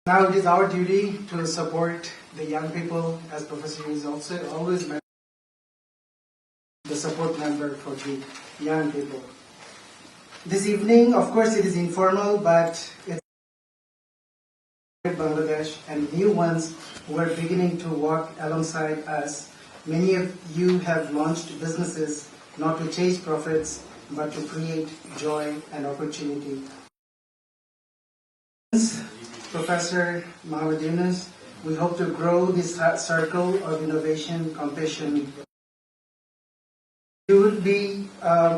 Now it is our duty to support the young people, as Professor is also always the support member for the young people. This evening, of course, it is informal, but it's Bangladesh and new ones who are beginning to walk alongside us. Many of you have launched businesses not to chase profits, but to create joy and opportunity. Professor Muhammad Yunus, we hope to grow this circle of innovation, compassion. You would be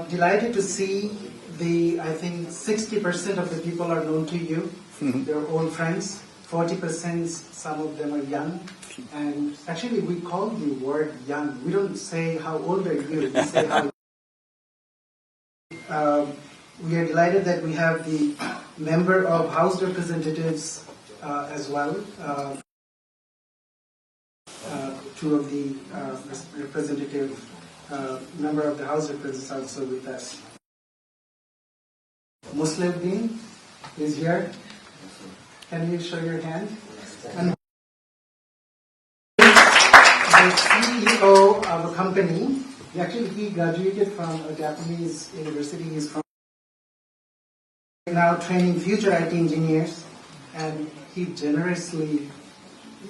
delighted to see I think 60% of the people are known to you, they're old friends, 40% some of them are young, and actually we call the word young. We don't say how old are you, we say how we are delighted that we have the member of House Representatives as well. Two of the representative member of the House Representatives also with us. Musliuddin is here. Can you show your hand? And the CEO of a company. Actually, he graduated from a Japanese university. He's from now training future IT engineers, and he generously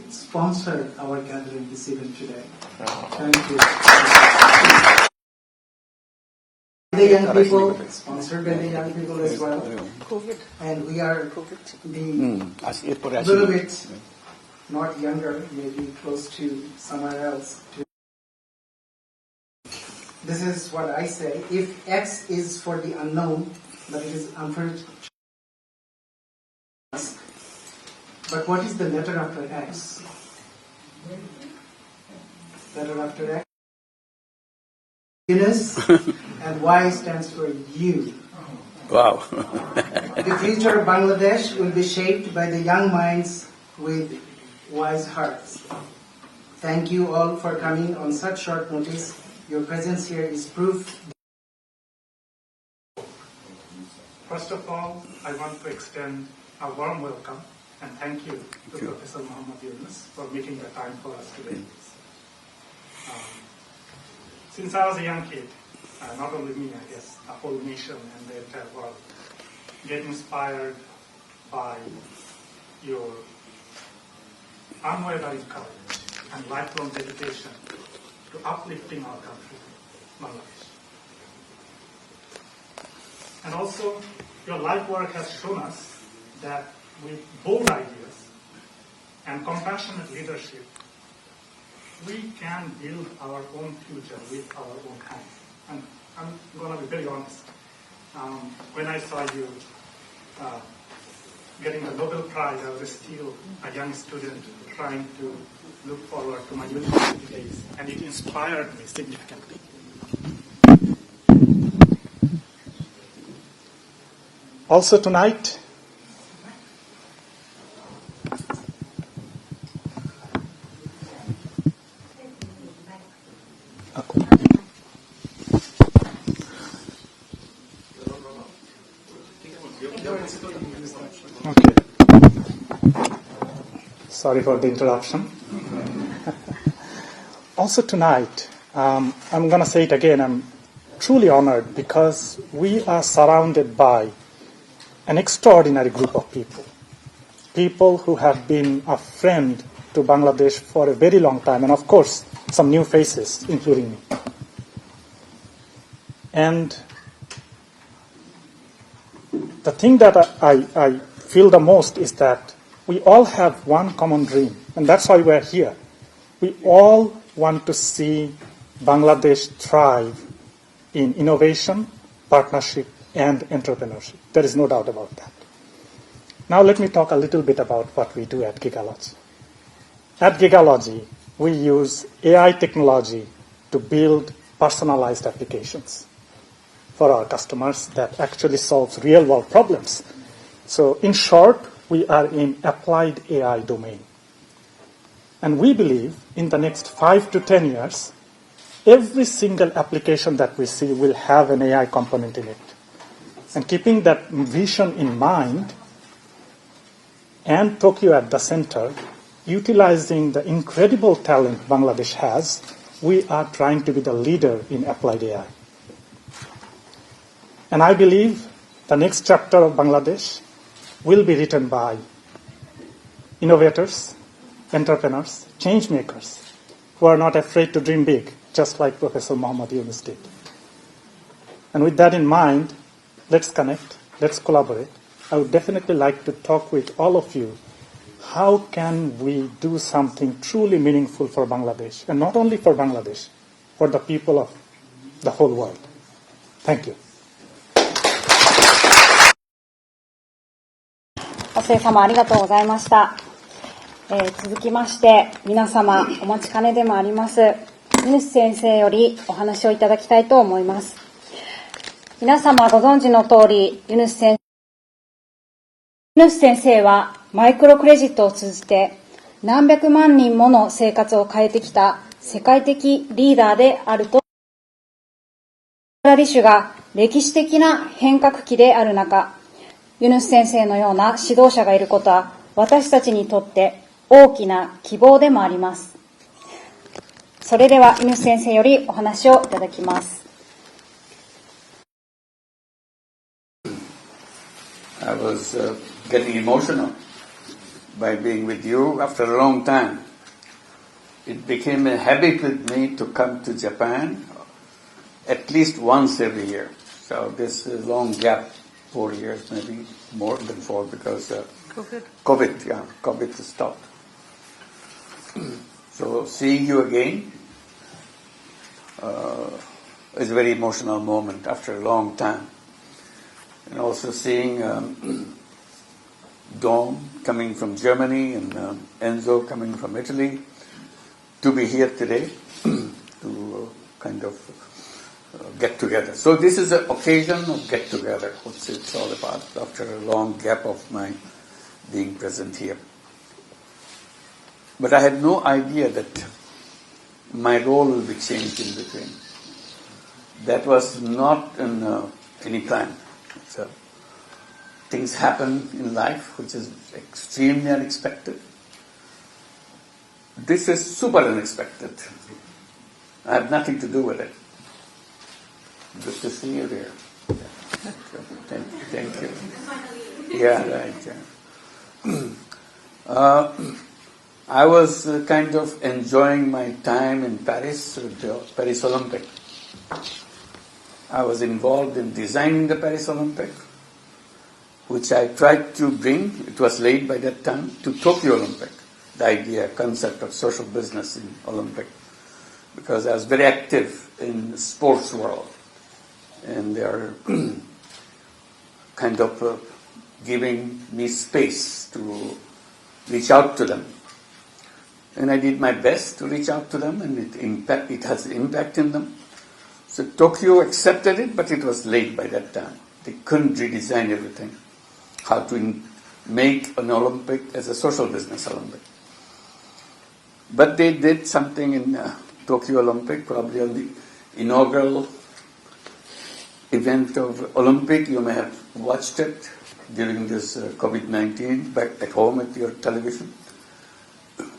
sponsored our gathering this event today. Thank you. The young people, sponsored by the young people as well, and we are a little bit not younger, maybe close to somewhere else. This is what I say. If X is for the unknown, but it is unfortunate. But what is the letter after X? Letter after X? Yunus, and Y stands for you. Wow. The future of Bangladesh will be shaped by the young minds with wise hearts. Thank you all for coming on such short notice. Your presence here is proof. First of all, I want to extend a warm welcome and thank you to Professor Muhammad Yunus for making the time for us today. Since I was a young kid, not only me, I guess, the whole nation and the entire world, get inspired by your unwavering courage and lifelong dedication to uplifting our country, Bangladesh. And also, your life work has shown us that with bold ideas and compassionate leadership, we can build our own future with our own hands. And I'm going to be very honest. When I saw you getting the Nobel Prize, I was still a young student trying to look forward to my university days, and it inspired me significantly. Also tonight, okay. Sorry for the interruption. Also tonight, I'm going to say it again, I'm truly honored because we are surrounded by an extraordinary group of people who have been a friend to Bangladesh for a very long time, and of course, some new faces, including me. And the thing that I feel the most is that we all have one common dream, and that's why we're here. We all want to see Bangladesh thrive in innovation, partnership, and entrepreneurship. There is no doubt about that. Now let me talk a little bit about what we do at Gigalogy. At Gigalogy, we use AI technology to build personalized applications for our customers that actually solves real-world problems. So in short, we are in applied AI domain. And we believe in the next 5 to 10 years, every single application that we see will have an AI component in it. And keeping that vision in mind, and Tokyo at the center, utilizing the incredible talent Bangladesh has, we are trying to be the leader in applied AI. And I believe the next chapter of Bangladesh will be written by innovators, entrepreneurs, change makers who are not afraid to dream big, just like Professor Muhammad Yunus did. And with that in mind, let's connect, let's collaborate. I would definitely like to talk with all of you. How can we do something truly meaningful for Bangladesh? And not only for Bangladesh, for the people of the whole world. Thank you. お生様ありがとうございました。続きまして皆様お待ちかねでもありますユヌス先生よりお話をいただきたいと思います。皆様ご存知の通りユヌス先生はマイクロクレジットを通じて何百万人もの生活を変えてきた世界的リーダーであるとバングラデシュが歴史的な変革期である中、ユヌス先生のような指導者がいることは私たちにとって大きな希望でもあります。それではユヌス先生よりお話をいただきます。I was getting emotional by being with you after a long time. It became a habit with me to come to Japan at least once every year. So this long gap, 4 years, maybe more than 4 because COVID stopped. So seeing you again is a very emotional moment after a long time. And also seeing Dom coming from Germany and Enzo coming from Italy to be here today to kind of get together. So this is an occasion of get together, which it's all about after a long gap of my being present here. But I had no idea that my role will be changed in between. That was not in any plan. So things happen in life which is extremely unexpected. This is super unexpected. I have nothing to do with it. Good to see you there. Thank you. Yeah, right. Yeah. I was kind of enjoying my time in Paris with the Paris Olympic. I was involved in designing the Paris Olympic, which I tried to bring, it was late by that time, to Tokyo Olympic, the idea, concept of social business in Olympic, because I was very active in the sports world, and they are kind of giving me space to reach out to them. And I did my best to reach out to them, and it has impact in them. So Tokyo accepted it, but it was late by that time. They couldn't redesign everything. How to make an Olympic as a social business Olympic. But they did something in Tokyo Olympic, probably on the inaugural event of Olympic. You may have watched it during this COVID-19 back at home at your television.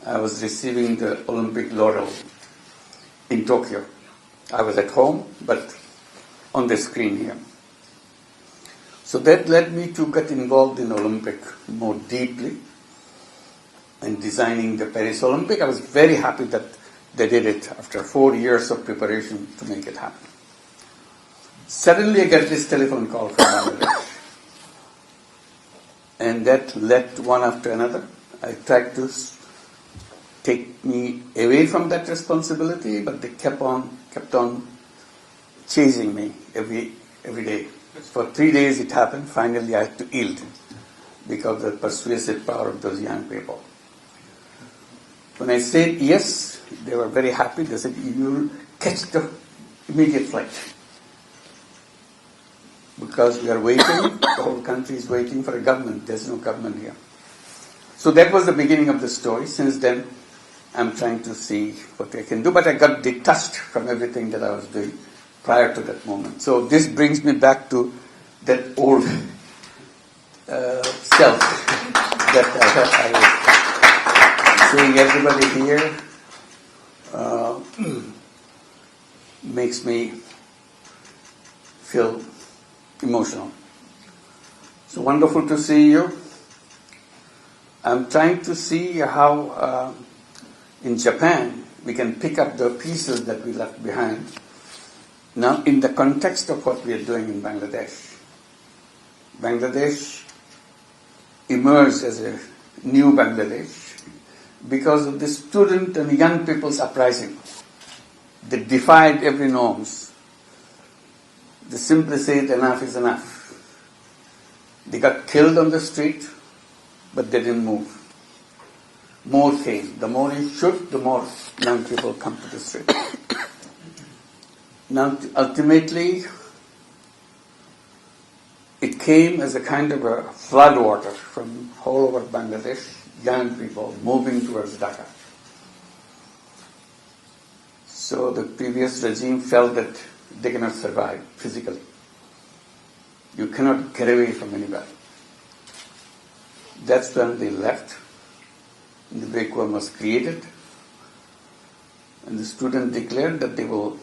I was receiving the Olympic laurel in Tokyo. I was at home, but on the screen here. So that led me to get involved in Olympic more deeply and designing the Paris Olympic. I was very happy that they did it after 4 years of preparation to make it happen. Suddenly I get this telephone call from Bangladesh. And that led to one after another. I tried to take me away from that responsibility, but they kept on chasing me every day. For 3 days it happened. Finally I had to yield because of the persuasive power of those young people. When I said yes, they were very happy. They said, you will catch the immediate flight. Because we are waiting, the whole country is waiting for a government. There's no government here. So that was the beginning of the story. Since then, I'm trying to see what I can do, but I got detached from everything that I was doing prior to that moment. So this brings me back to that old self. that I seeing everybody here makes me feel emotional. So wonderful to see you. I'm trying to see how in Japan we can pick up the pieces that we left behind. Now in the context of what we are doing in Bangladesh. Bangladesh emerged as a new Bangladesh because of the student and young people's uprising. They defied every norms. They simply said enough is enough. They got killed on the street, but they didn't move. More came. The more you shoot, the more young people come to the street. Now, ultimately, it came as a kind of a floodwater from all over Bangladesh, young people moving towards Dhaka. So the previous regime felt that they cannot survive physically. You cannot get away from anybody. That's when they left. The vacuum was created. And the students declared that they will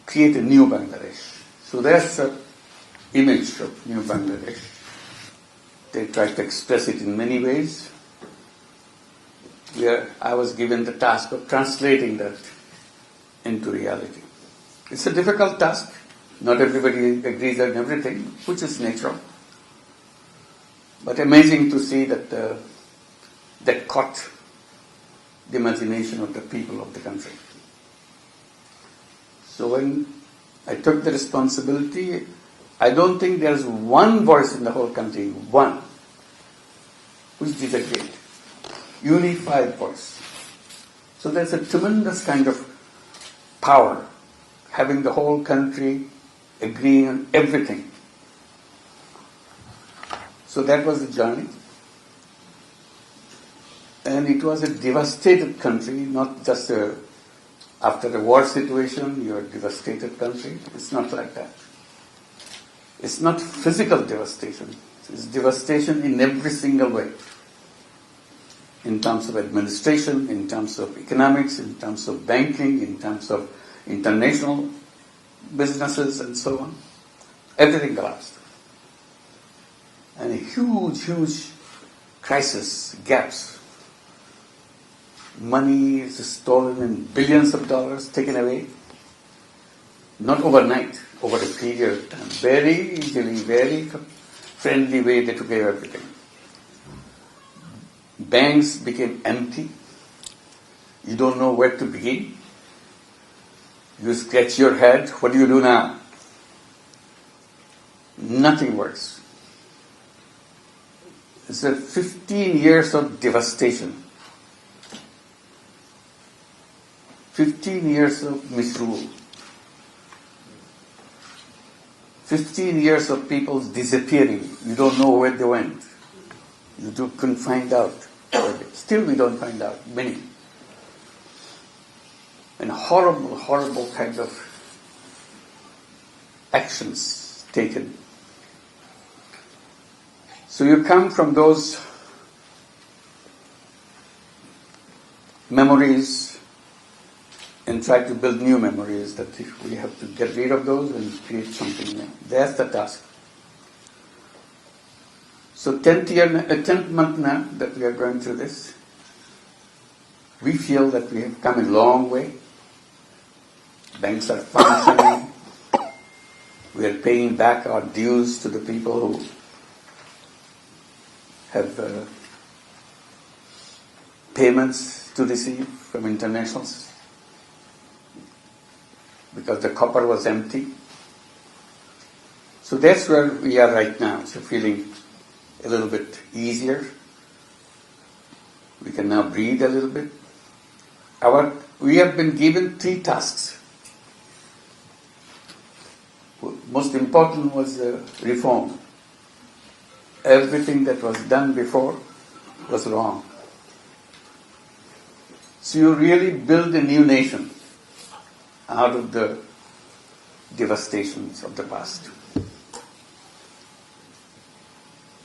create a new Bangladesh. So that's the image of new Bangladesh. They tried to express it in many ways. I was given the task of translating that into reality. It's a difficult task. Not everybody agrees on everything, which is natural. But amazing to see that that caught the imagination of the people of the country. So when I took the responsibility, I don't think there's one voice in the whole country, one, which disagreed. Unified voice. So there's a tremendous kind of power, having the whole country agreeing on everything. So that was the journey. And it was a devastated country, not just after a war situation, you're a devastated country. It's not like that. It's not physical devastation. It's devastation in every single way. In terms of administration, in terms of economics, in terms of banking, in terms of international businesses and so on. Everything collapsed. And a huge, huge crisis, gaps. Money is stolen in billions of dollars, taken away. Not overnight, over a period of time. Very easily, very friendly way they took away everything. Banks became empty. You don't know where to begin. You scratch your head. What do you do now? Nothing works. It's 15 years of devastation. 15 years of misrule. 15 years of people disappearing. You don't know where they went. You couldn't find out. Still we don't find out, many. And horrible, horrible kind of actions taken. So you come from those memories and try to build new memories, that we have to get rid of those and create something new. That's the task. So 10th month now that we are going through this, we feel that we have come a long way. Banks are functioning. We are paying back our dues to the people who have payments to receive from internationals, because the copper was empty. So that's where we are right now. So feeling a little bit easier. We can now breathe a little bit. We have been given 3 tasks. Most important was reform. Everything that was done before was wrong. So you really build a new nation out of the devastations of the past.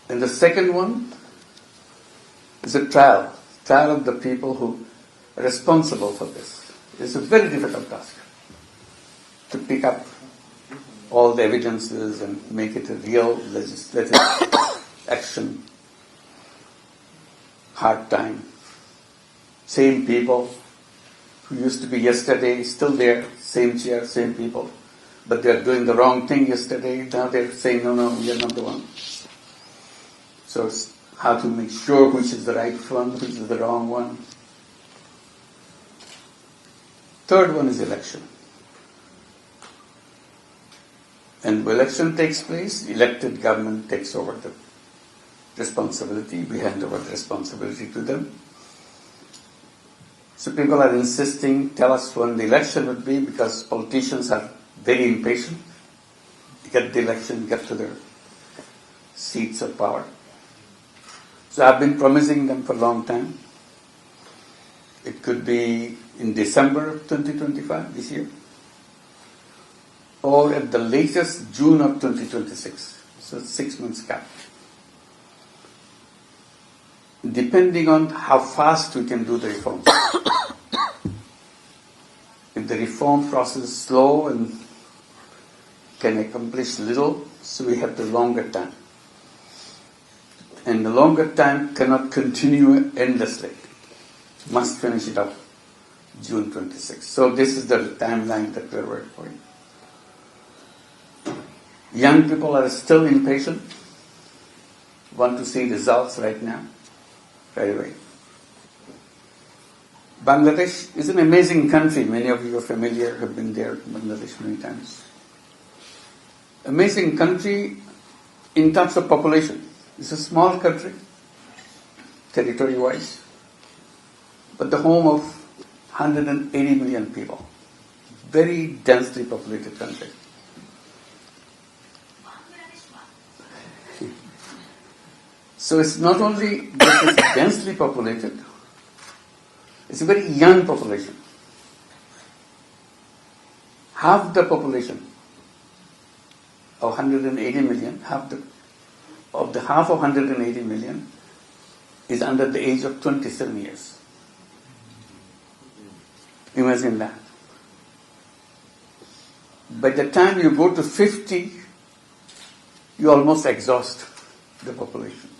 And the second one is a trial of the people who are responsible for this. It's a very difficult task to pick up all the evidences and make it a real legislative action. Hard time. Same people who used to be yesterday, still there, same chair, same people. But they are doing the wrong thing yesterday, now they're saying, no, we are not the one. So it's how to make sure which is the right one, which is the wrong one. Third one is election. And when election takes place, elected government takes over the responsibility. We hand over the responsibility to them. So people are insisting, tell us when the election would be, because politicians are very impatient. Get the election, get to their seats of power. So I've been promising them for a long time. It could be in December of 2025, this year, or at the latest June of 2026. So 6 months gap. Depending on how fast we can do the reforms. If the reform process is slow and can accomplish little, so we have the longer time. And the longer time cannot continue endlessly. Must finish it up June 26. So this is the timeline that we're working for. Young people are still impatient, want to see results right now, right away. Bangladesh is an amazing country. Many of you are familiar, have been there, Bangladesh many times. Amazing country in terms of population. It's a small country, territory-wise, but the home of 180 million people. Very densely populated country. So it's not only that it's densely populated, it's a very young population. Half the population of 180 million, half of 180 million is under the age of 27 years. Imagine that. By the time you go to 50, you almost exhaust the population.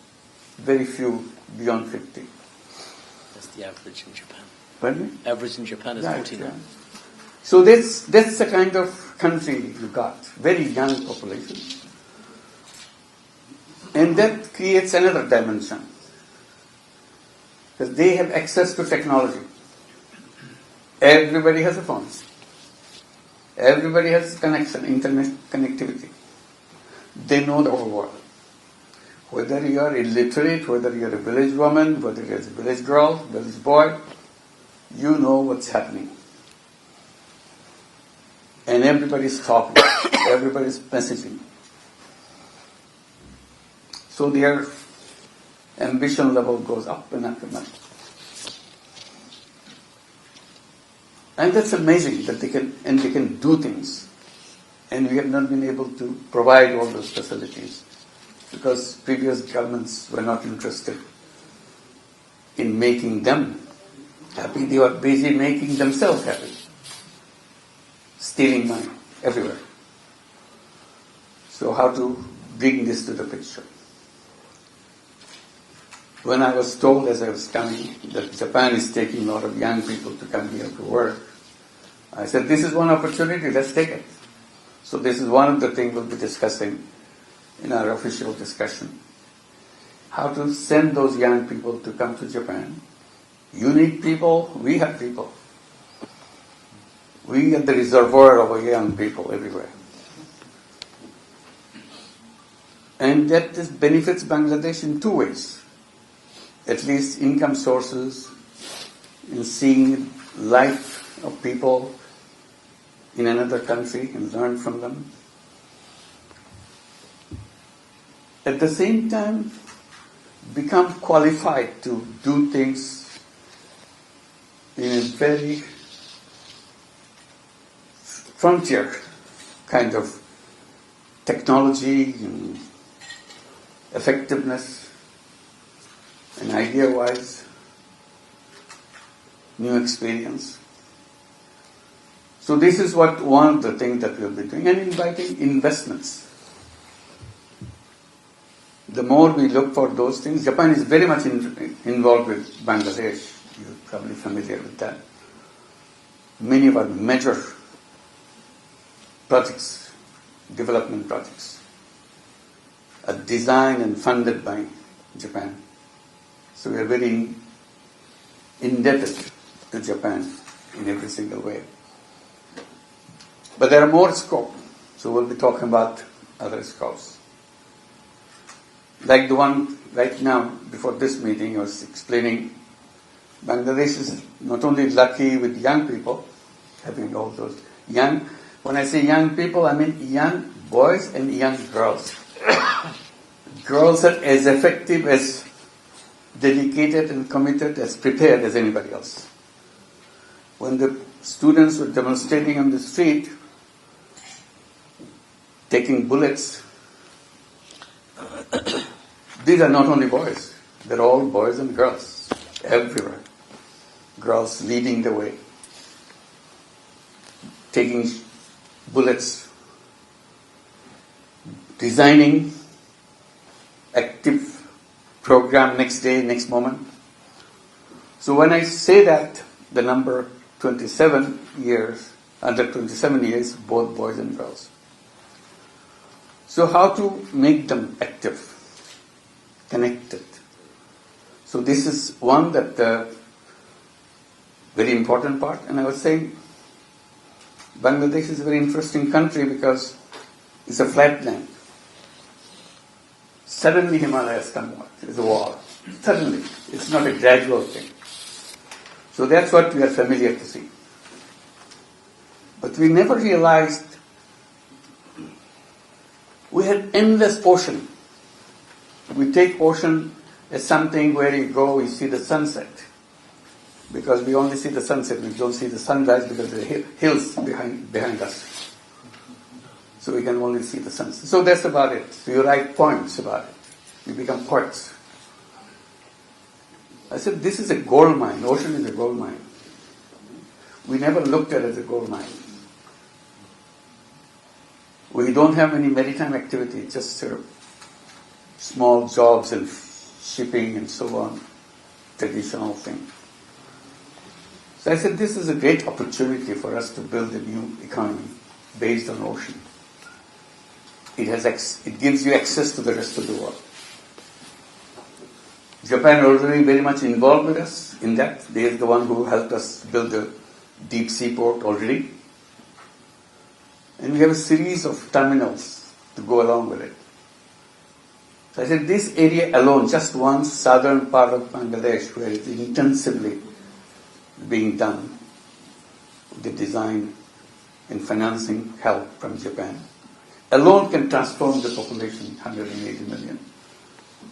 Very few beyond 50. That's the average in Japan. Pardon me? Average in Japan is 49. So that's the kind of country you got. Very young population. And that creates another dimension. Because they have access to technology. Everybody has a phone. Everybody has connection, internet connectivity. They know the whole world. Whether you are illiterate, whether you are a village woman, whether you are a village girl, village boy, you know what's happening. And everybody's talking, everybody's messaging. So their ambition level goes up and up and up. And that's amazing that they can do things. And we have not been able to provide all those facilities because previous governments were not interested in making them happy. They were busy making themselves happy. Stealing money everywhere. So how to bring this to the picture? When I was told as I was coming that Japan is taking a lot of young people to come here to work, I said, this is one opportunity, let's take it. So this is one of the things we'll be discussing in our official discussion. How to send those young people to come to Japan. You need people, we have people. We are the reservoir of young people everywhere. And that benefits Bangladesh in two ways. At least income sources, in seeing life of people in another country and learn from them. At the same time, become qualified to do things in a very frontier kind of technology effectiveness, and idea-wise, new experience. So this is one of the things that we'll be doing, and inviting investments. The more we look for those things, Japan is very much involved with Bangladesh. You're probably familiar with that. Many of our major projects, development projects, are designed and funded by Japan. So we are very indebted to Japan in every single way. But there are more scope, so we'll be talking about other scopes. Like the one right now, before this meeting, I was explaining, Bangladesh is not only lucky with young people, having all those young, when I say young people, I mean young boys and young girls. Girls are as effective, as dedicated and committed, as prepared as anybody else. When the students were demonstrating on the street, taking bullets, these are not only boys, they're all boys and girls, everywhere. Girls leading the way, taking bullets, designing active program next day, next moment. So when I say that, the number 27 years, under 27 years, both boys and girls. So how to make them active, connected? So this is one that very important part. And I was saying, Bangladesh is a very interesting country because it's a flat land. Suddenly Himalayas come out. There's a wall. Suddenly. It's not a gradual thing. So that's what we are familiar to see. But we never realized we had endless ocean. We take ocean as something where you go, you see the sunset. Because we only see the sunset, we don't see the sunrise because there are hills behind us. So we can only see the sunset. So that's about it. So you write poems about it. You become poets. I said, this is a gold mine. Ocean is a gold mine. We never looked at it as a gold mine. We don't have any maritime activity, just sort of small jobs and shipping and so on, traditional thing. So I said, this is a great opportunity for us to build a new economy based on ocean. It gives you access to the rest of the world. Japan already very much involved with us in that. They are the one who helped us build the deep sea port already. And we have a series of terminals to go along with it. So I said, this area alone, just one southern part of Bangladesh where it's intensively being done, the design and financing help from Japan, alone can transform the population, 180 million,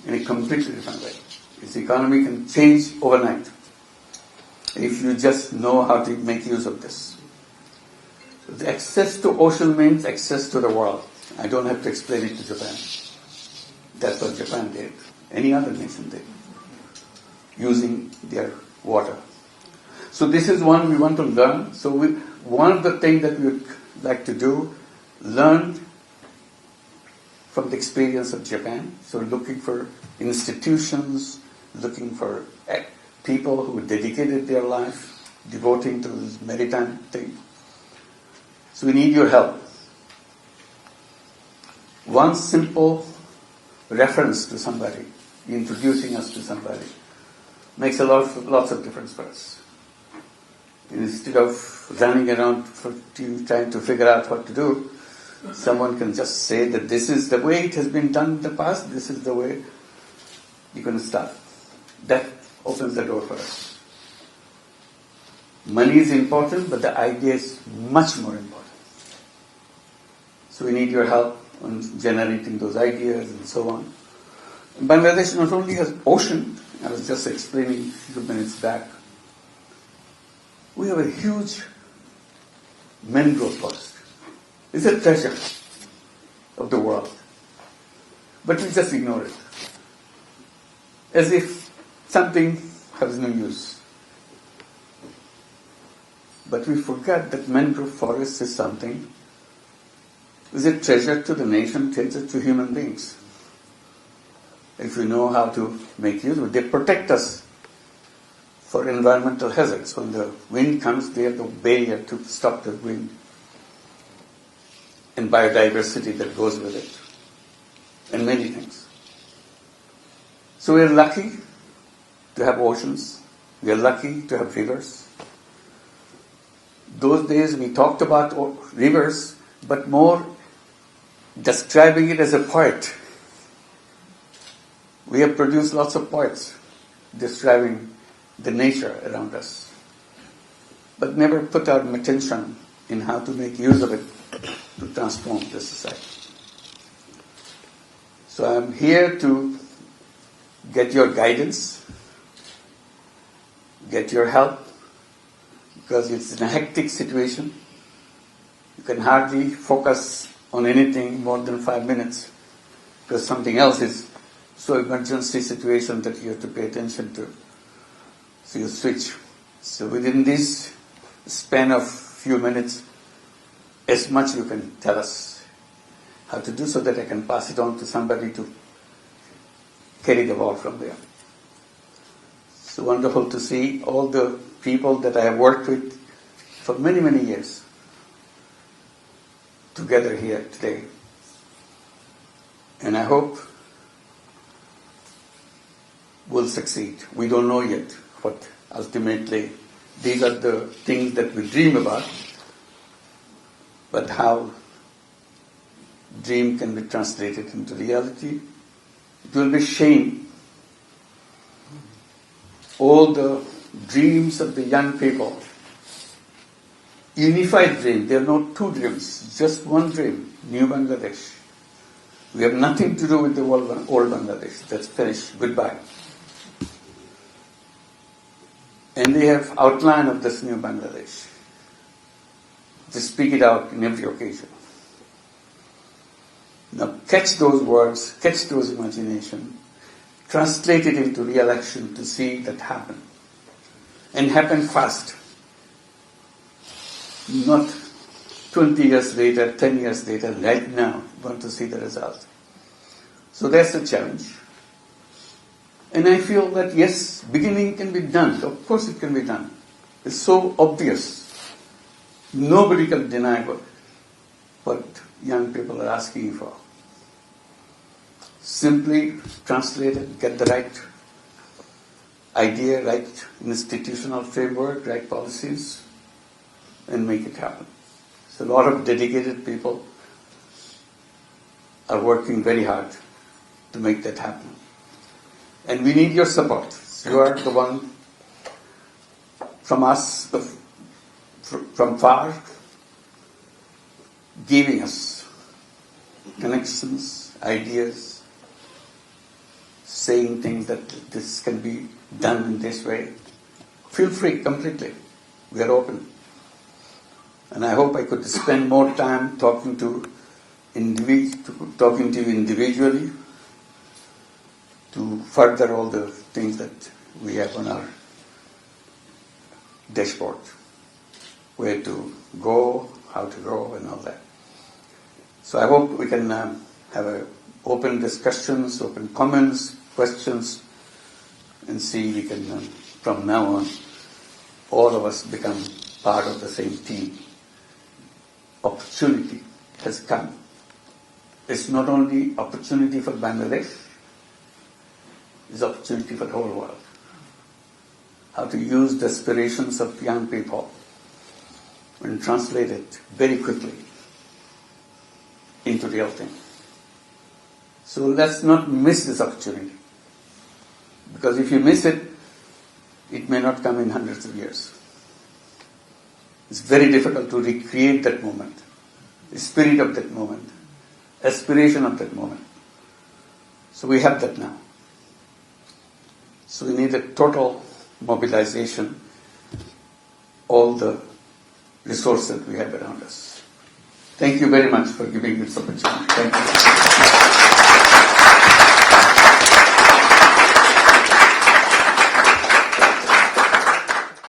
in a completely different way. Its economy can change overnight if you just know how to make use of this. So the access to ocean means access to the world. I don't have to explain it to Japan. That's what Japan did. Any other nation did, using their water. So this is one we want to learn. So one of the things that we would like to do, learn from the experience of Japan. So looking for institutions, looking for people who dedicated their life, devoting to this maritime thing. So we need your help. One simple reference to somebody, introducing us to somebody, makes lots of difference for us. Instead of running around trying to figure out what to do, someone can just say that this is the way it has been done in the past, this is the way you're going to start. That opens the door for us. Money is important, but the idea is much more important. So we need your help on generating those ideas and so on. Bangladesh not only has ocean, I was just explaining a few minutes back, we have a huge mangrove forest. It's a treasure of the world. But we just ignore it. as if something has no use. But we forget that mangrove forest is something, is a treasure to the nation, treasure to human beings. If we know how to make use of it, they protect us for environmental hazards. When the wind comes, they are the barrier to stop the wind, and biodiversity that goes with it, and many things. So we are lucky to have oceans. We are lucky to have rivers. Those days we talked about rivers, but more describing it as a poet. We have produced lots of poets describing the nature around us, but never put our attention in how to make use of it to transform the society. So I am here to get your guidance, get your help, because it's in a hectic situation. You can hardly focus on anything more than 5 minutes, because something else is so emergency situation that you have to pay attention to. So you switch. So within this span of few minutes, as much you can tell us how to do so that I can pass it on to somebody to carry the ball from there. It's wonderful to see all the people that I have worked with for many, many years together here today. And I hope we'll succeed. We don't know yet what ultimately, these are the things that we dream about, but how dream can be translated into reality, it will be shame. All the dreams of the young people, unified dream, there are no two dreams, just one dream, New Bangladesh. We have nothing to do with the old Bangladesh. That's finished. Goodbye. And they have outline of this New Bangladesh. They speak it out in every occasion. Now catch those words, catch those imagination, translate it into real action to see that happen. And happen fast. Not 20 years later, 10 years later, right now, you want to see the result. So that's the challenge. And I feel that yes, beginning can be done. Of course it can be done. It's so obvious. Nobody can deny what young people are asking for. Simply translate it, get the right idea, right institutional framework, right policies, and make it happen. So a lot of dedicated people are working very hard to make that happen. And we need your support. You are the one from us, from far, giving us connections, ideas, saying things that this can be done in this way. Feel free completely. We are open. And I hope I could spend more time talking to you individually to further all the things that we have on our dashboard. Where to go, how to go, and all that. So I hope we can have open discussions, open comments, questions, and see we can, from now on, all of us become part of the same team. Opportunity has come. It's not only opportunity for Bangladesh, it's opportunity for the whole world. How to use the aspirations of young people and translate it very quickly into real thing. So let's not miss this opportunity. Because if you miss it, it may not come in hundreds of years. It's very difficult to recreate that moment, the spirit of that moment, aspiration of that moment. So we have that now. So we need a total mobilization, all the resources that we have around us. Thank you very much for giving this opportunity. Thank you.